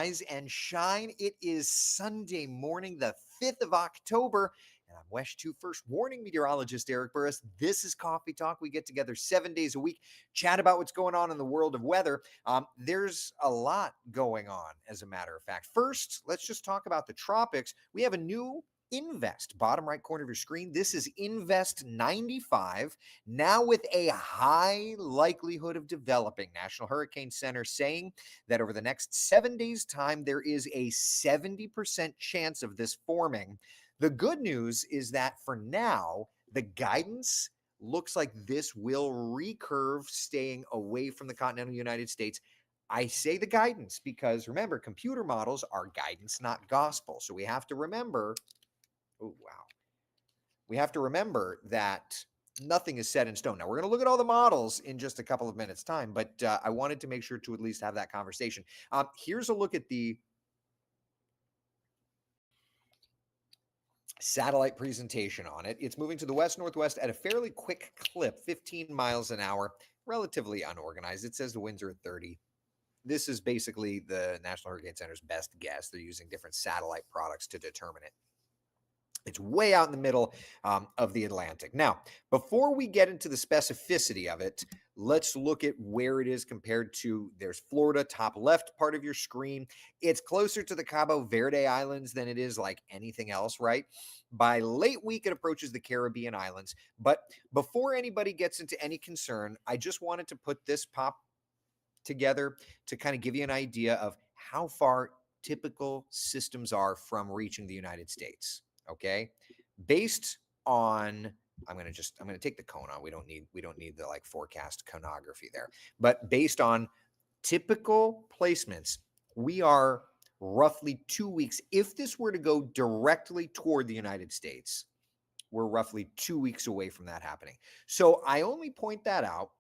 rise and shine. It is Sunday morning, the 5th of October, and I'm West 2 First Warning Meteorologist Eric Burris. This is Coffee Talk. We get together 7 days a week, chat about what's going on in the world of weather. There's a lot going on, as a matter of fact. First, let's just talk about the tropics. We have a new Invest, bottom right corner of your screen. This is Invest 95, now with a high likelihood of developing. National Hurricane Center saying that over the next 7 days' time, there is a 70% chance of this forming. The good news is that for now, the guidance looks like this will recurve, staying away from the continental United States. I say the guidance because remember, computer models are guidance, not gospel. So we have to remember. Oh, wow. We have to remember that nothing is set in stone. Now, we're going to look at all the models in just a couple of minutes' time, but I wanted to make sure to at least have that conversation. Here's a look at the satellite presentation on it. It's moving to the west-northwest at a fairly quick clip, 15 miles an hour, relatively unorganized. It says the winds are at 30. This is basically the National Hurricane Center's best guess. They're using different satellite products to determine it. It's way out in the middle of the Atlantic. Now, before we get into the specificity of it, let's look at where it is compared to, there's Florida, top left part of your screen. It's closer to the Cabo Verde Islands than it is like anything else, right? By late week, it approaches the Caribbean Islands. But before anybody gets into any concern, I just wanted to put this pop together to kind of give you an idea of how far typical systems are from reaching the United States. Okay, based on, I'm going to take the cone on. We don't need the like forecast conography there, but based on typical placements, we are roughly 2 weeks. If this were to go directly toward the United States, we're roughly 2 weeks away from that happening. So I only point that out.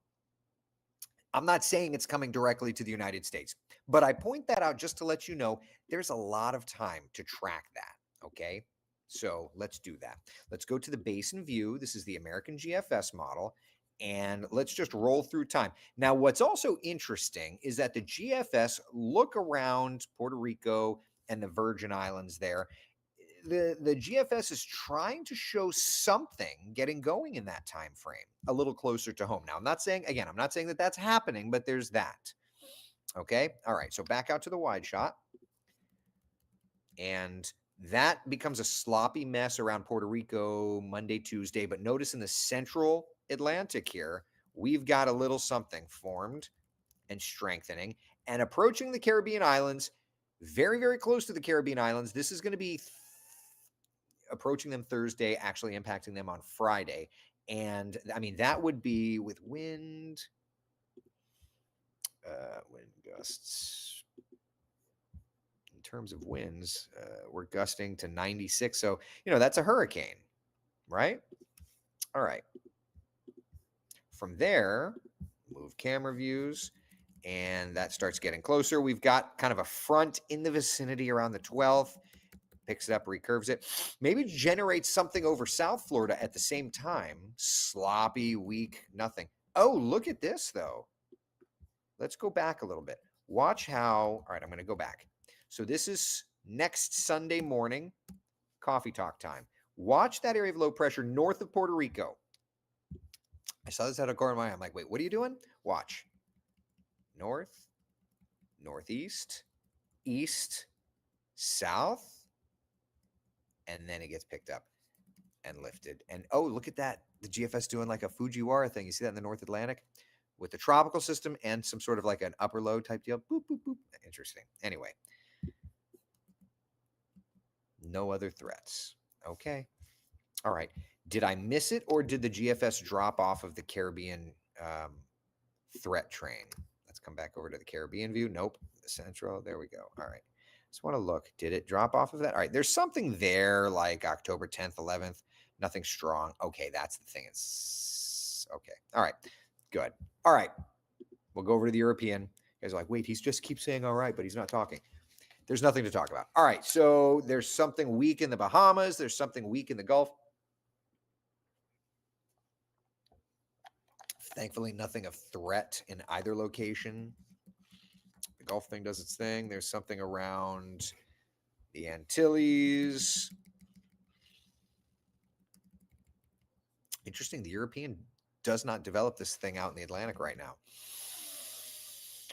I'm not saying it's coming directly to the United States, but I point that out just to let you know there's a lot of time to track that. Okay. So let's do that. Let's go to the basin view. This is the American GFS model, and let's just roll through time. Now, what's also interesting is that the GFS look around Puerto Rico and the Virgin Islands there. The GFS is trying to show something getting going in that time frame a little closer to home. Now, I'm not saying that that's happening, but there's that. Okay. All right. So back out to the wide shot. And that becomes a sloppy mess around Puerto Rico Monday, Tuesday. But notice in the central Atlantic here, we've got a little something formed and strengthening and approaching the Caribbean Islands, very, very close to the Caribbean Islands. This is going to be approaching them Thursday, actually impacting them on Friday. And I mean, that would be with wind gusts. In terms of winds, we're gusting to 96. So, that's a hurricane, right? All right. From there, move camera views, and that starts getting closer. We've got kind of a front in the vicinity around the 12th. Picks it up, recurves it. Maybe generates something over South Florida at the same time. Sloppy, weak, nothing. Oh, look at this, though. Let's go back a little bit. Watch how, all right, I'm going to go back. So this is next Sunday morning, coffee talk time. Watch that area of low pressure north of Puerto Rico. I saw this out of the corner of my eye. I'm like, wait, what are you doing? Watch. North, northeast, east, south, and then it gets picked up and lifted. And oh, look at that. The GFS doing like a Fujiwara thing. You see that in the North Atlantic? With the tropical system and some sort of like an upper low type deal. Boop, boop, boop. Interesting. Anyway. No other threats. Okay. All right. Did I miss it, or did the GFS drop off of the Caribbean threat train? Let's come back over to the Caribbean view. Nope. The central. There we go. All right. Just want to look. Did it drop off of that? All right. There's something there like October 10th, 11th. Nothing strong. Okay. That's the thing. It's okay. All right. Good. All right. We'll go over to the European. You guys are like, wait, he's just keeps saying all right, but he's not talking. There's nothing to talk about. All right. So there's something weak in the Bahamas. There's something weak in the Gulf. Thankfully, nothing of threat in either location. golf thing does its thing. There's something around the Antilles. Interesting. The European does not develop this thing out in the Atlantic right now.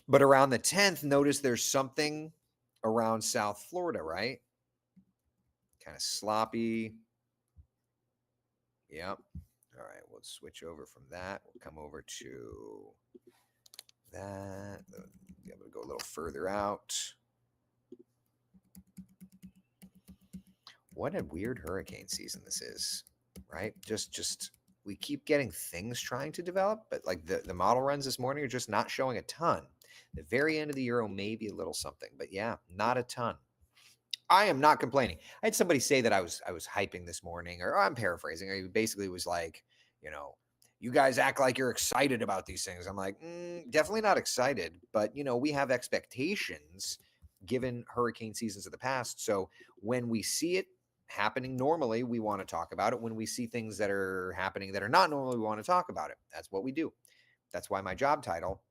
But around the 10th, notice there's something around South Florida, right? Kind of sloppy. Yep. All right, we'll switch over from that. We'll come over to that. Be able to go a little further out. What a weird hurricane season this is, right? Just we keep getting things trying to develop, but like the model runs this morning are just not showing a ton. The very end of the Euro, maybe a little something, but yeah, not a ton. I am not complaining. I had somebody say that I was hyping this morning, or I'm paraphrasing. He basically was like, you guys act like you're excited about these things. I'm like, definitely not excited, but we have expectations given hurricane seasons of the past. So when we see it happening normally, we want to talk about it. When we see things that are happening that are not normally, we want to talk about it. That's what we do. That's why my job title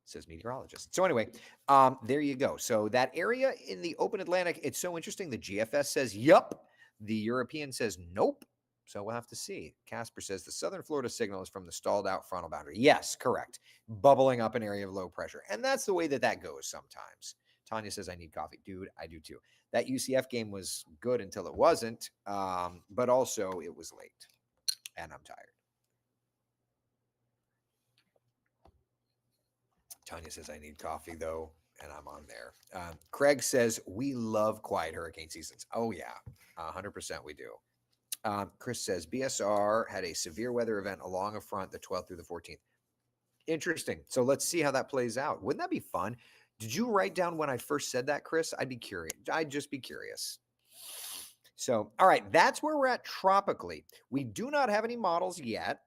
says meteorologist. So anyway, there you go. So that area in the open Atlantic, it's so interesting. The GFS says, yup. The European says, nope. So we'll have to see. Casper says the southern Florida signal is from the stalled out frontal boundary. Yes, correct. Bubbling up an area of low pressure. And that's the way that goes sometimes. Tanya says, I need coffee. Dude, I do too. That UCF game was good until it wasn't, but also it was late. And I'm tired. Tanya says, I need coffee, though, and I'm on there. Craig says, we love quiet hurricane seasons. Oh, yeah, 100% we do. Chris says, BSR had a severe weather event along a front the 12th through the 14th. Interesting. So let's see how that plays out. Wouldn't that be fun? Did you write down when I first said that, Chris? I'd be curious. I'd just be curious. So, all right, that's where we're at tropically. We do not have any models yet.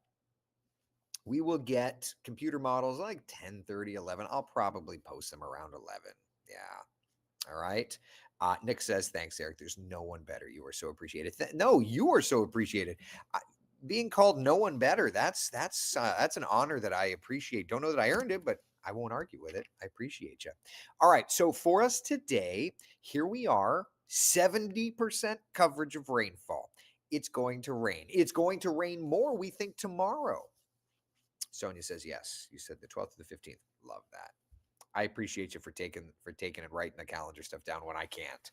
We will get computer models like 10:30, 11. I'll probably post them around 11. Yeah. All right. Nick says, thanks, Eric. There's no one better. You are so appreciated. No, you are so appreciated. Being called no one better, that's an honor that I appreciate. Don't know that I earned it, but I won't argue with it. I appreciate you. All right. So for us today, here we are, 70% coverage of rainfall. It's going to rain. It's going to rain more, we think, tomorrow. Sonia says, yes. You said the 12th to the 15th. Love that. I appreciate you for taking it, writing the calendar stuff down when I can't.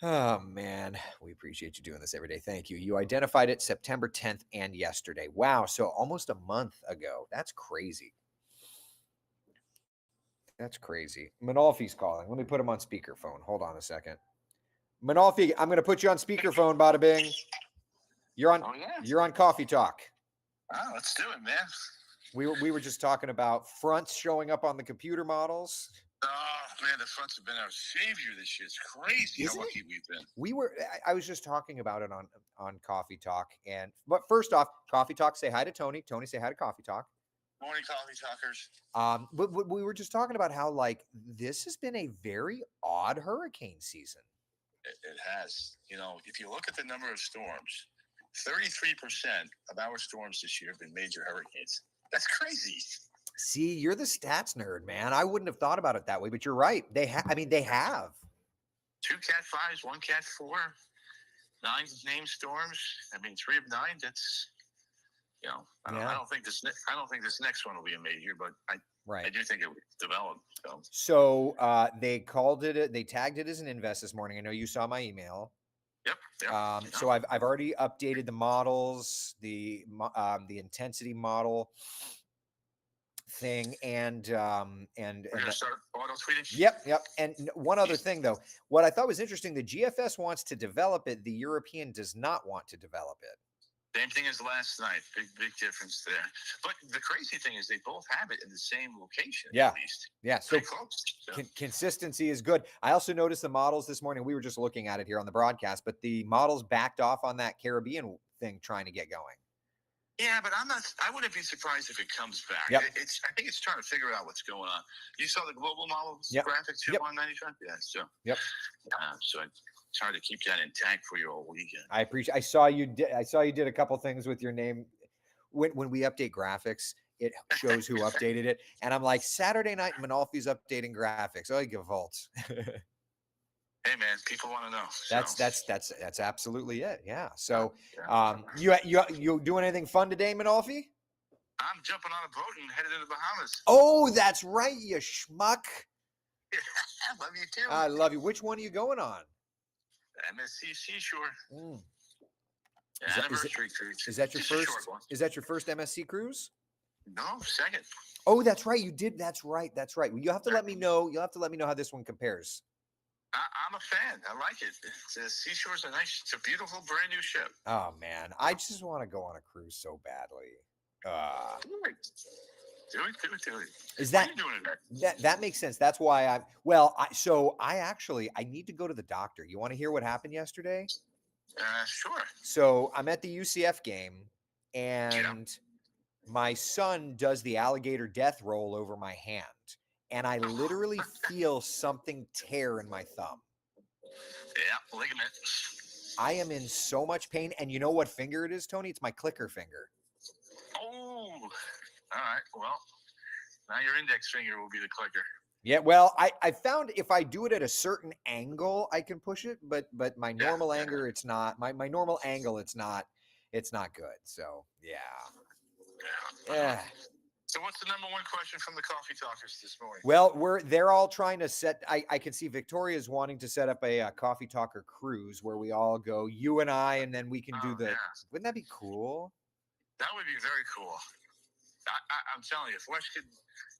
Oh, man. We appreciate you doing this every day. Thank you. You identified it September 10th and yesterday. Wow. So almost a month ago. That's crazy. That's crazy. Manolfi's calling. Let me put him on speakerphone. Hold on a second. Manolfi, I'm going to put you on speakerphone, bada bing. You're on Coffee Talk. Oh, let's do it, man. We were just talking about fronts showing up on the computer models. Oh man, the fronts have been our savior this year. It's crazy how lucky we've been. I was just talking about it on Coffee Talk, but first off, Coffee Talk, say hi to Tony. Tony, say hi to Coffee Talk. Morning, Coffee Talkers. But we were just talking about how this has been a very odd hurricane season. It has. If you look at the number of storms, 33% of our storms this year have been major hurricanes. That's crazy. See, you're the stats nerd, man. I wouldn't have thought about it that way, but you're right. They have. 2 Cat 5s, 1 Cat 4, 9 named storms. 3 of 9. That's, I don't think this next one will be a major, but I do think it will develop. So they called it. They tagged it as an invest this morning. I know you saw my email. Yep. So I've already updated the models, the intensity model thing, and we're gonna start auto tweeting. Yep. And one other thing though, what I thought was interesting, the GFS wants to develop it, the European does not want to develop it. Same thing as last night. Big difference there. But the crazy thing is they both have it in the same location. Yeah. At least. Yeah. So close. Consistency is good. I also noticed the models this morning. We were just looking at it here on the broadcast, but the models backed off on that Caribbean thing trying to get going. Yeah, but I wouldn't be surprised if it comes back. Yep. I think it's trying to figure out what's going on. You saw the global model graphic too on 95? Yeah. So. Yep. So it's hard to keep that intact for your whole weekend. I saw you did a couple things with your name when we update graphics. it shows who updated it. And I'm like, Saturday night, Manalfi's updating graphics. Oh, Gavolt. Hey man, people want to know. That's absolutely it. Yeah. So, Yeah. you doing anything fun today, Manalfi? I'm jumping on a boat and headed to the Bahamas. Oh, that's right, you schmuck. I love you too. I love you. Which one are you going on? MSC Seashore. Mm. Yeah, anniversary cruise. Is that your Just a first? short one. Is that your first MSC cruise? No, second. Oh, that's right. You did. That's right. That's right. Well, you have to let me know. You'll have to let me know how this one compares. I'm a fan. I like it. Seashore's it's a beautiful brand new ship. Oh man, I just want to go on a cruise so badly. Do it. Is What that are you doing today? that makes sense? That's why I need to go to the doctor. You want to hear what happened yesterday? Sure. So I'm at the UCF game, and my son does the alligator death roll over my hand, and I literally feel something tear in my thumb. Yeah, ligament. I am in so much pain, and you know what finger it is, Tony? It's my clicker finger. Oh, all right. Well, now your index finger will be the clicker. Yeah, well, I found if I do it at a certain angle, I can push it, but my normal angle, it's not. My normal angle, it's not good. So yeah. So what's the number one question from the coffee talkers this morning? Well, they're all trying to set. I can see Victoria's wanting to set up a coffee talker cruise where we all go, you and I, and then we can do the. Yeah. Wouldn't that be cool? That would be very cool. I'm telling you, if Wes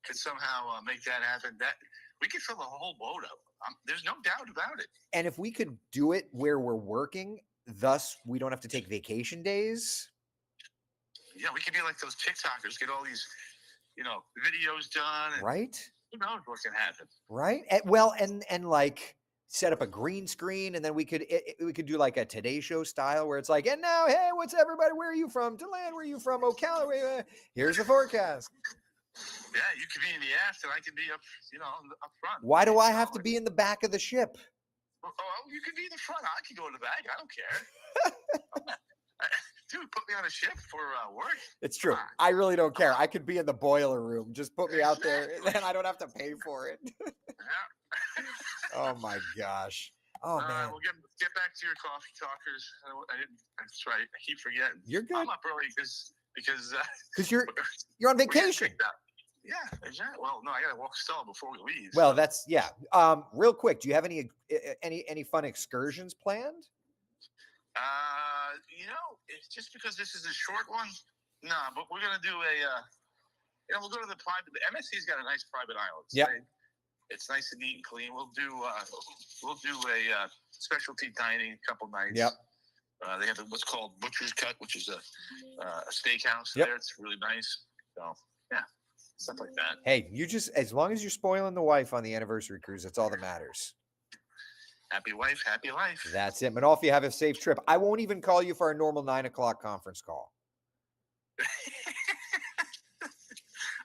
could somehow make that happen, that we could fill the whole boat up. There's no doubt about it. And if we could do it where we're working, thus we don't have to take vacation days. Yeah, we could be like those TikTokers, get all these, videos done. And right. Who knows what can happen? Right. And like set up a green screen, and then we could do like a Today Show style where it's like, and now, hey, what's everybody? Where are you from? DeLand, where are you from? Ocala. Here's the forecast. Yeah, you could be in the aft, and I could be up front. Why do I have to be in the back of the ship? Oh, you could be in the front. I could go in the back. I don't care. Dude, put me on a ship for work. It's true. I really don't care. I could be in the boiler room. Just put me out there, and then I don't have to pay for it. Yeah. Oh my gosh. Oh man. We'll get back to your coffee talkers. That's right. I keep forgetting. You're good. I'm up early because you're on vacation. Yeah, exactly. Well, no, I gotta walk Stella before we leave. Well, that's yeah. Real quick, do you have any fun excursions planned? It's just because this is a short one. Nah, but we're gonna do we'll go to the private. The MSC's got a nice private island. Yeah. It's nice and neat and clean. We'll do a specialty dining a couple nights. Yep. They have what's called Butcher's Cut, which is a steakhouse there. It's really nice. So yeah, stuff like that. Hey, as long as you're spoiling the wife on the anniversary cruise, that's all that matters. Happy wife, happy life. That's it. Manalfi, have a safe trip. I won't even call you for our normal 9:00 conference call.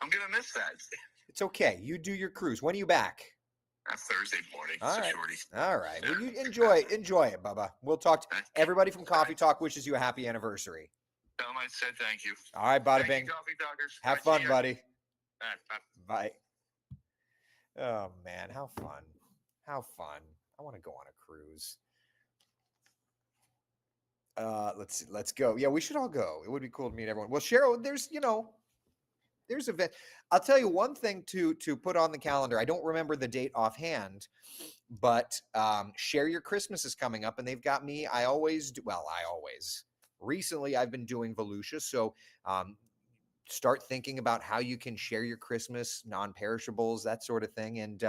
I'm gonna miss that. It's okay. You do your cruise. When are you back? Thursday morning. All right. Shorty. All right. Well, you enjoy it, Bubba. We'll talk. Everybody from Coffee Talk wishes you a happy anniversary. Tell them I said thank you. All right, bada Thank bing. you, Coffee Talkers. Have fun, buddy. All right, bye. Oh man, how fun! How fun! I want to go on a cruise. Let's go. Yeah, we should all go. It would be cool to meet everyone. Well, Cheryl, there's a event. I'll tell you one thing to put on the calendar. I don't remember the date offhand, but Share Your Christmas is coming up, and they've got me. Recently I've been doing Volusia, so start thinking about how you can share your Christmas, non-perishables, that sort of thing, and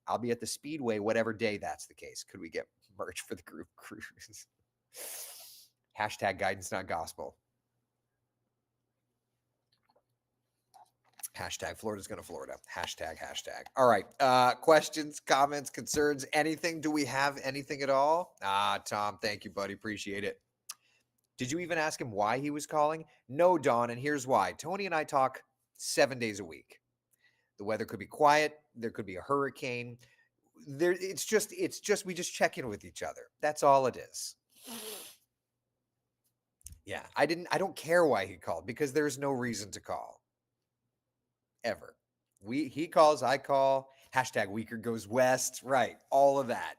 I'll be at the Speedway whatever day that's the case. Could we get merch for the group cruise? Hashtag guidance, not gospel. Hashtag Florida's going to Florida. Hashtag. All right. Questions, comments, concerns, anything? Do we have anything at all? Tom, thank you, buddy. Appreciate it. Did you even ask him why he was calling? No, Dawn, and here's why. Tony and I talk 7 days a week. The weather could be quiet. There could be a hurricane. It's just we just check in with each other. That's all it is. Yeah, I don't care why he called because there's no reason to call. ever. He calls, I call. Hashtag weaker goes west. Right. All of that.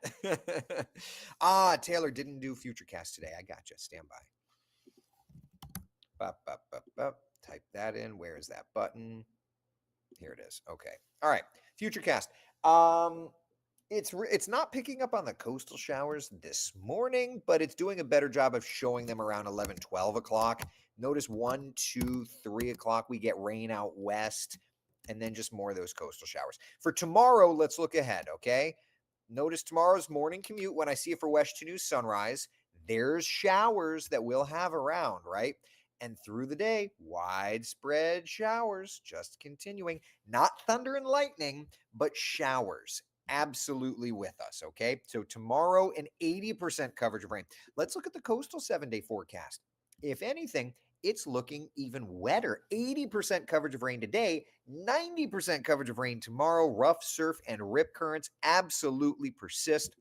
Taylor didn't do Futurecast today. I got you. Stand by. Type that in. Where is that button? Here it is. Okay. All right. Futurecast. It's not picking up on the coastal showers this morning, but it's doing a better job of showing them around 11, 12 o'clock. Notice 1, 2, 3 o'clock, we get rain out west, and then just more of those coastal showers. For tomorrow, let's look ahead, okay? Notice tomorrow's morning commute when I see it for West 2 News Sunrise. There's showers that we'll have around, right? And through the day, widespread showers just continuing. Not thunder and lightning, but showers absolutely with us, okay? So tomorrow, an 80% coverage of rain. Let's look at the coastal 7-day forecast. If anything, it's looking even wetter. 80% coverage of rain today, 90% coverage of rain tomorrow. Rough surf and rip currents absolutely persist.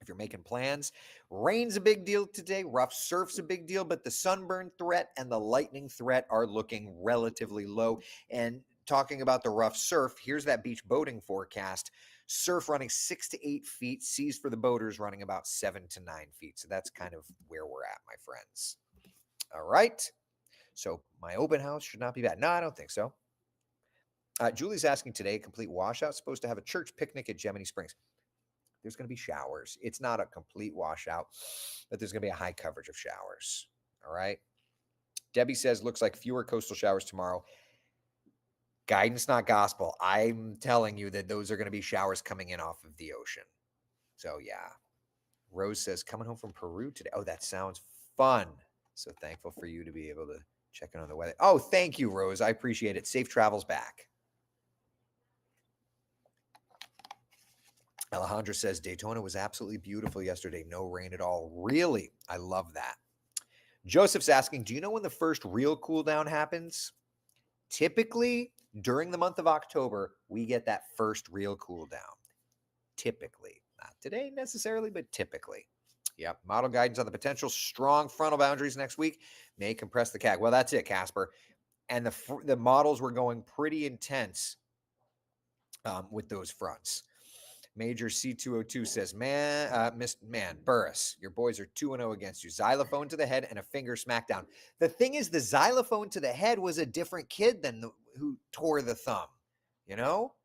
If you're making plans, rain's a big deal today, rough surf's a big deal, but the sunburn threat and the lightning threat are looking relatively low. And talking about the rough surf, here's that beach boating forecast. Surf running 6 to 8 feet, seas for the boaters running about 7 to 9 feet. So that's kind of where we're at, my friends. All right. So my open house should not be bad. No, I don't think so. Julie's asking today, complete washout, supposed to have a church picnic at Gemini Springs. There's going to be showers. It's not a complete washout, but there's going to be a high coverage of showers. All right. Debbie says, looks like fewer coastal showers tomorrow. Guidance, not gospel. I'm telling you that those are going to be showers coming in off of the ocean. So, yeah. Rose says, coming home from Peru today. Oh, that sounds fun. So thankful for you to be able to check in on the weather. Oh, thank you, Rose. I appreciate it. Safe travels back. Alejandra says, Daytona was absolutely beautiful yesterday. No rain at all. Really? I love that. Joseph's asking, do you know when the first real cool down happens? Typically, during the month of October, we get that first real cool down. Typically. Not today necessarily, but typically. Yep. Model guidance on the potential strong frontal boundaries next week may compress the CAG. Well, that's it, Casper. And the models were going pretty intense with those fronts. Major C202 says, man, Burris, your boys are 2-0 against you. Xylophone to the head and a finger smackdown. The thing is, the xylophone to the head was a different kid than who tore the thumb, you know?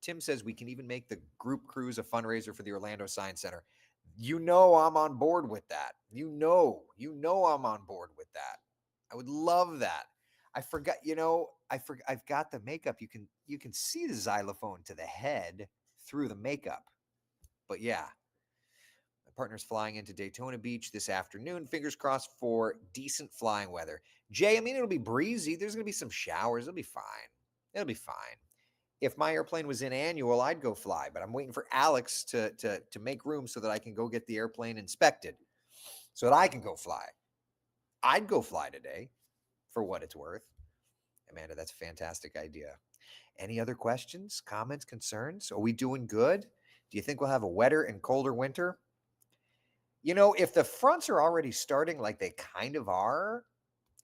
Tim says we can even make the group cruise a fundraiser for the Orlando Science Center. You know I'm on board with that. You know I'm on board with that. I would love that. I forgot, I've got the makeup. You can see the xylophone to the head through the makeup. But yeah, my partner's flying into Daytona Beach this afternoon. Fingers crossed for decent flying weather. Jay, I mean, it'll be breezy. There's going to be some showers. It'll be fine. It'll be fine. If my airplane was in annual, I'd go fly, but I'm waiting for Alex to make room so that I can go get the airplane inspected so that I can go fly. I'd go fly today for what it's worth. Amanda, that's a fantastic idea. Any other questions, comments, concerns? Are we doing good? Do you think we'll have a wetter and colder winter? If the fronts are already starting like they kind of are,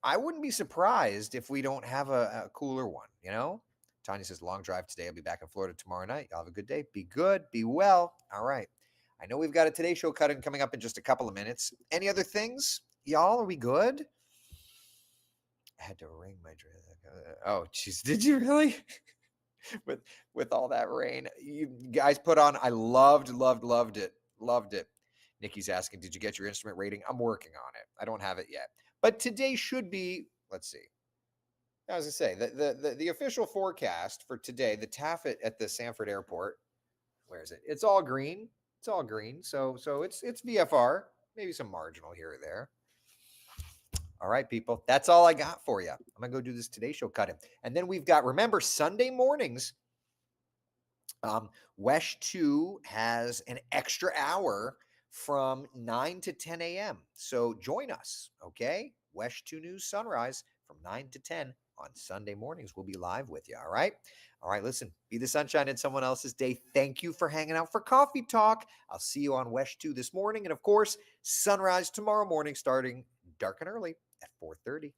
I wouldn't be surprised if we don't have a cooler one, Tanya says, long drive today. I'll be back in Florida tomorrow night. Y'all have a good day. Be good. Be well. All right. I know we've got a Today Show cut-in coming up in just a couple of minutes. Any other things? Y'all, are we good? I had to ring my dress. Oh, jeez. Did you really? with all that rain. You guys put on, I loved it. Loved it. Nikki's asking, did you get your instrument rating? I'm working on it. I don't have it yet. But today should be, let's see. As I say, the official forecast for today, the Taffet at the Sanford Airport, where is it? It's all green. It's all green. So it's VFR, maybe some marginal here or there. All right, people. That's all I got for you. I'm going to go do this Today Show cut-in. And then we've got, remember, Sunday mornings, WESH 2 has an extra hour from 9 to 10 a.m. So join us, okay? WESH 2 News Sunrise from 9 to 10 on Sunday mornings. We'll be live with you, all right? All right, listen, be the sunshine in someone else's day. Thank you for hanging out for Coffee Talk. I'll see you on WESH 2 this morning. And, of course, Sunrise tomorrow morning starting dark and early at 4:30.